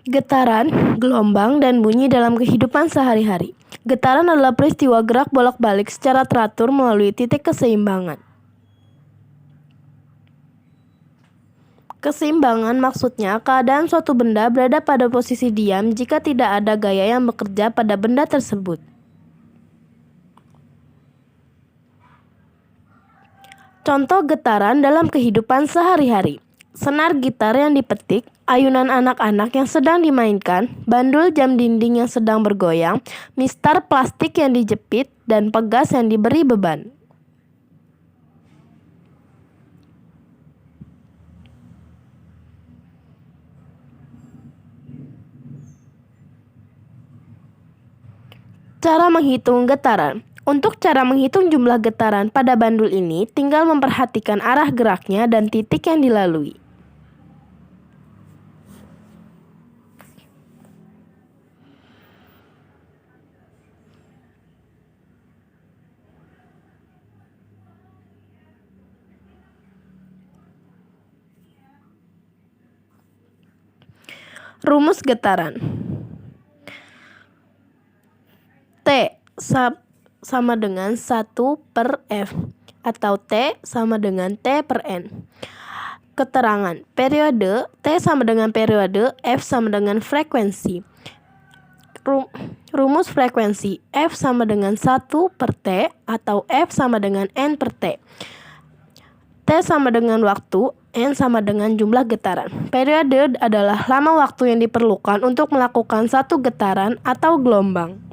Getaran, gelombang, dan bunyi dalam kehidupan sehari-hari. Getaran adalah peristiwa gerak bolak-balik secara teratur melalui titik keseimbangan. Keseimbangan maksudnya keadaan suatu benda berada pada posisi diam jika tidak ada gaya yang bekerja pada benda tersebut. Contoh getaran dalam kehidupan sehari-hari. Senar gitar yang dipetik, ayunan anak-anak yang sedang dimainkan, bandul jam dinding yang sedang bergoyang, mistar plastik yang dijepit, dan pegas yang diberi beban. Cara menghitung getaran. Untuk cara menghitung jumlah getaran pada bandul ini, tinggal memperhatikan arah geraknya dan titik yang dilalui. Rumus getaran. T sama dengan 1 per F, atau T sama dengan T per N. Keterangan periode, T sama dengan periode, F sama dengan frekuensi. Rumus frekuensi, F sama dengan 1 per T, atau F sama dengan N per T. T sama dengan waktu, N sama dengan jumlah getaran. Periode adalah lama waktu yang diperlukan untuk melakukan satu getaran atau gelombang.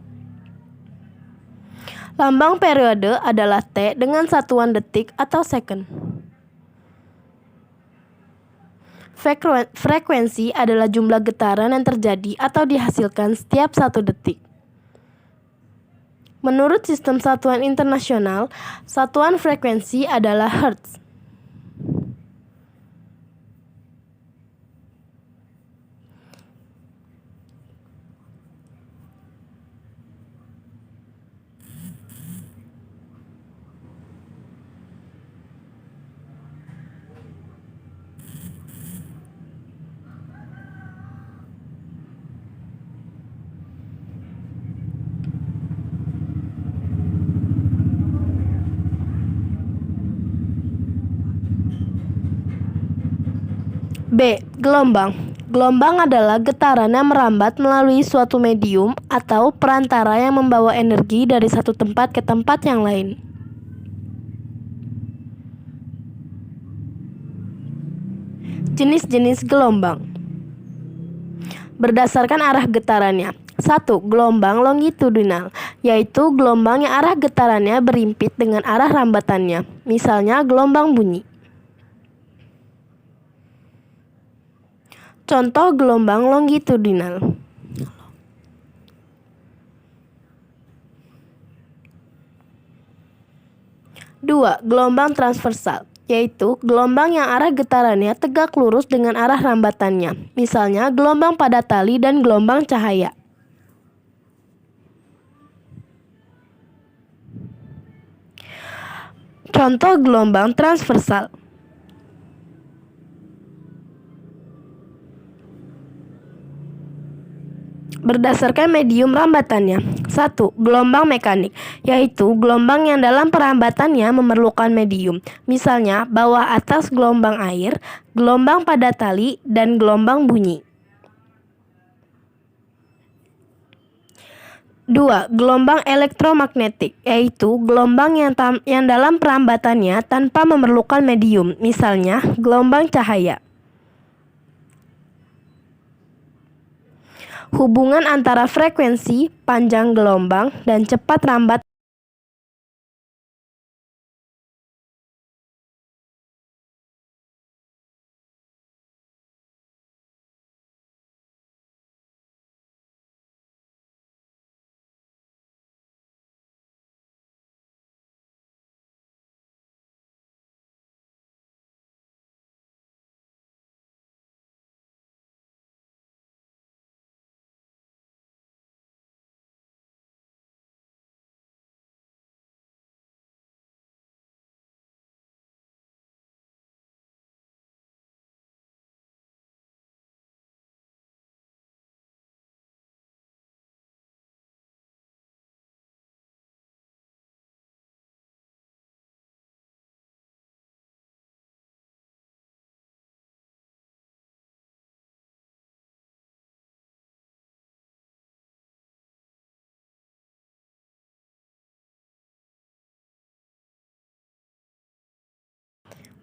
Lambang periode adalah T dengan satuan detik atau second. Frekuensi adalah jumlah getaran yang terjadi atau dihasilkan setiap 1 detik. Menurut sistem satuan internasional, satuan frekuensi adalah Hertz. B. Gelombang. Gelombang adalah getaran yang merambat melalui suatu medium atau perantara yang membawa energi dari satu tempat ke tempat yang lain. Jenis-jenis gelombang berdasarkan arah getarannya. 1. Gelombang longitudinal, yaitu gelombang yang arah getarannya berimpit dengan arah rambatannya, misalnya gelombang bunyi. Contoh gelombang longitudinal. 2. Gelombang transversal, yaitu gelombang yang arah getarannya tegak lurus dengan arah rambatannya, misalnya gelombang pada tali dan gelombang cahaya. Contoh gelombang transversal. Berdasarkan medium rambatannya. 1. Gelombang mekanik, yaitu gelombang yang dalam perambatannya memerlukan medium, misalnya bawah atas gelombang air, gelombang pada tali, dan gelombang bunyi. 2. Gelombang elektromagnetik, yaitu gelombang yang dalam perambatannya tanpa memerlukan medium, misalnya gelombang cahaya. Hubungan antara frekuensi, panjang gelombang, dan cepat rambat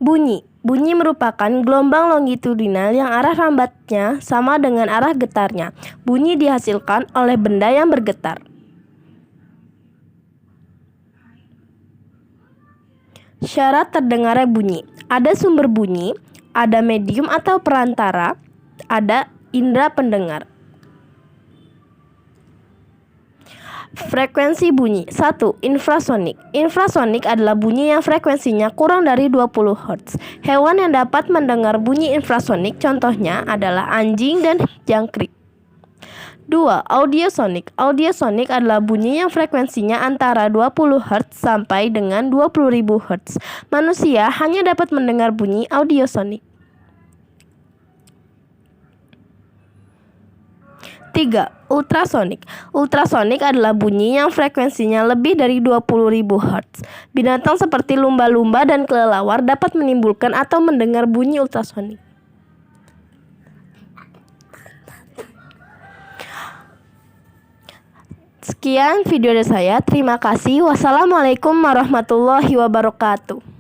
Bunyi. Bunyi merupakan gelombang longitudinal yang arah rambatnya sama dengan arah getarnya. Bunyi dihasilkan oleh benda yang bergetar. Syarat terdengarnya bunyi. Ada sumber bunyi, ada medium atau perantara, ada indera pendengar. Frekuensi bunyi. 1. Infrasonik. Infrasonik adalah bunyi yang frekuensinya kurang dari 20 Hz. Hewan yang dapat mendengar bunyi infrasonik contohnya adalah anjing dan jangkrik. 2. Audiosonik. Audiosonik adalah bunyi yang frekuensinya antara 20 Hz sampai dengan 20.000 Hz. Manusia hanya dapat mendengar bunyi audiosonik. 3. Ultrasonik. Ultrasonik adalah bunyi yang frekuensinya lebih dari 20.000 Hz. Binatang seperti lumba-lumba dan kelelawar dapat menimbulkan atau mendengar bunyi ultrasonik. Sekian video dari saya. Terima kasih. Wassalamualaikum warahmatullahi wabarakatuh.